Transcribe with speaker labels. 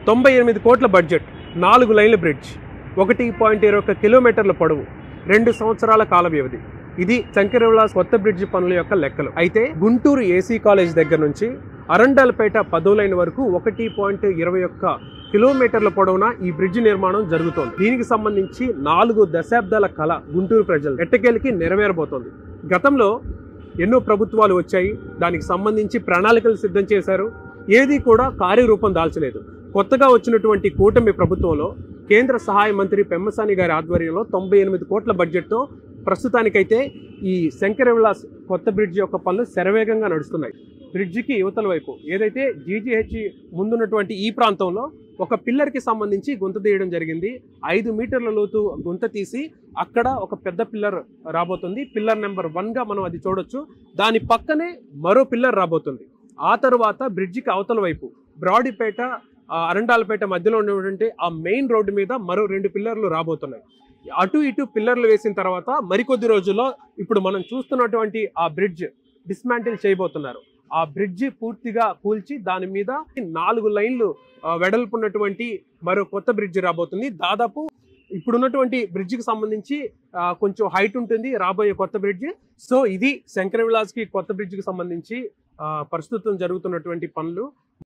Speaker 1: 98 కోట్ల బడ్జెట్, 4 లైన్ల బ్రిడ్జ్, 1.21 కిలోమీటర్ల పొడవు, 2 సంవత్సరాల కాల వ్యవధి. ఇది శంకరవిలాస్ కొత్త బ్రిడ్జి పనుల యొక్క లెక్కలు. అయితే గుంటూరు ఏసీ కాలేజ్ దగ్గర నుంచి అరండల్పేట 10వ లైన్ వరకు 1.21 కిలోమీటర్ల పొడవున ఈ బ్రిడ్జి నిర్మాణం జరుగుతోంది. దీనికి సంబంధించి 4 దశాబ్దాల కళ గుంటూరు ప్రజలు ఎట్టకేలకి నెరవేరబోతోంది. గతంలో ఎన్నో ప్రభుత్వాలు వచ్చాయి, దానికి సంబంధించి ప్రణాళికలు సిద్ధం చేశారు, ఏది కూడా కార్యరూపం దాల్చలేదు. కొత్తగా వచ్చినటువంటి కూటమి ప్రభుత్వంలో కేంద్ర సహాయ మంత్రి పెమ్మసాని గారి ఆధ్వర్యంలో 98 కోట్ల బడ్జెట్తో ప్రస్తుతానికైతే ఈ శంకరవిలాస్ కొత్త బ్రిడ్జి యొక్క పనులు శరవేగంగా నడుస్తున్నాయి. బ్రిడ్జికి యువతల వైపు ఏదైతే జీజీహెచ్ ముందున్నటువంటి ఈ ప్రాంతంలో ఒక పిల్లర్కి సంబంధించి గుంత తీయడం జరిగింది. 5 మీటర్ల లోతు గుంత తీసి అక్కడ ఒక పెద్ద పిల్లర్ రాబోతుంది. పిల్లర్ నెంబర్ 1గా మనం అది చూడొచ్చు. దాని పక్కనే మరో పిల్లర్ రాబోతుంది. ఆ తర్వాత బ్రిడ్జికి అవతల వైపు బ్రాడీపేట అరండాలపేట మధ్యలో ఉన్నటువంటి ఆ మెయిన్ రోడ్డు మీద మరో 2 పిల్లర్లు రాబోతున్నాయి. అటు ఇటు పిల్లర్లు వేసిన తర్వాత మరికొద్ది రోజుల్లో ఇప్పుడు మనం చూస్తున్నటువంటి ఆ బ్రిడ్జ్ డిస్మాంటిల్ చేయబోతున్నారు. ఆ బ్రిడ్జి పూర్తిగా కూల్చి దాని మీద 4 లైన్లు వెడల్పు ఉన్నటువంటి మరో కొత్త బ్రిడ్జి రాబోతుంది. దాదాపు ఇప్పుడున్నటువంటి బ్రిడ్జికి సంబంధించి కొంచెం హైట్ ఉంటుంది రాబోయే కొత్త బ్రిడ్జి. సో ఇది శంకరవిలాస్కి కొత్త బ్రిడ్జికి సంబంధించి ప్రస్తుతం జరుగుతున్నటువంటి పనులు.